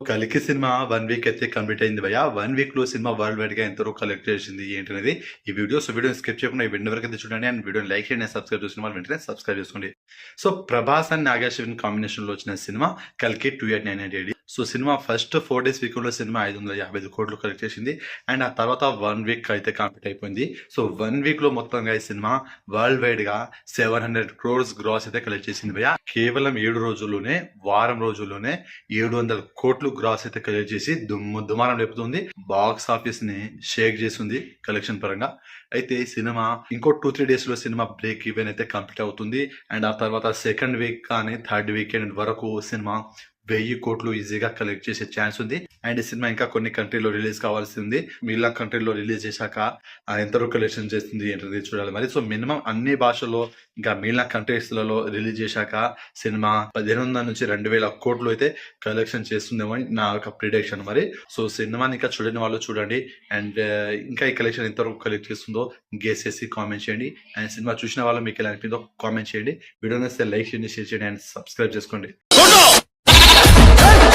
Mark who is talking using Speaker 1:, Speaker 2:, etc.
Speaker 1: 'కలికి' cinema 1 week అయితే complete అయింది భయ్యా. 1 వీక్‌లో సినిమా వరల్డ్ వైడ్‌గా ఎంత వరకు కలెక్ట్ చేసింది ఏంటనేది ఈ వీడియోని స్కిప్ చేయకుండా ఈ ఎండ్ వరకైతే చూడండి. అండ్ వీడియోని లైక్ చేయండి. సబ్స్క్రైబ్ చేసిన వాళ్ళు వెంటనే సబ్స్క్రైబ్ చేసుకోండి. సో 'ప్రభాస్ అండ్ నాగ అశ్విన్' కాంబినేషన్‌లో వచ్చిన సినిమా 'కల్కి 2898 AD'. So cinema first 4 days వీకెండ్‌లో సినిమా 555 కోట్లు కలెక్ట్ చేసింది. అండ్ ఆ తర్వాత 1 వీక్ అయితే కంప్లీట్ అయిపోయింది. సో 1 వీక్‌లో మొత్తంగా ఈ సినిమా వరల్డ్ వైడ్‌గా 700 క్రోర్స్ గ్రాస్ అయితే కలెక్ట్ చేసింది భయ్యా. కేవలం 7 రోజుల్లోనే, వారం రోజుల్లోనే 700 కోట్లు గ్రాస్ అయితే కలెక్ట్ చేసి దుమారం లేపుతుంది. బాక్స్ ఆఫీస్ ని షేక్ చేస్తుంది కలెక్షన్ పరంగా. అయితే సినిమా ఇంకో 2-3 డేస్ లో సినిమా బ్రేక్ ఈవెన్ అయితే కంప్లీట్ అవుతుంది. అండ్ ఆ తర్వాత సెకండ్ వీక్ కానీ థర్డ్ వీకెండ్ వరకు సినిమా 1000 కోట్లు ఈజీగా కలెక్ట్ చేసే ఛాన్స్ ఉంది. అండ్ ఈ సినిమా ఇంకా కొన్ని కంట్రీలో రిలీజ్ కావాల్సి ఉంది. మిగిలిన కంట్రీలో రిలీజ్ చేశాక ఎంతవరకు కలెక్షన్ చేస్తుంది ఏంటనేది చూడాలి మరి. సో మినిమం అన్ని భాషల్లో ఇంకా మిగిలిన కంట్రీస్లలో రిలీజ్ చేశాక సినిమా 1500 నుంచి 2000 కోట్లు అయితే కలెక్షన్ చేస్తుందేమో అని నా యొక్క ప్రిడిక్షన్ మరి. సో సినిమాని ఇంకా చూడని వాళ్ళు చూడండి. అండ్ ఇంకా ఈ కలెక్షన్ ఎంతవరకు కలెక్ట్ చేస్తుందో గెస్ చేసి కామెంట్ చేయండి. అండ్ సినిమా చూసిన వాళ్ళు మీకు ఎలా అనిపిందో కామెంట్ చేయండి. వీడియో నచ్చితే లైక్ చేయండి, షేర్ చేయండి అండ్ సబ్స్క్రైబ్ చేసుకోండి.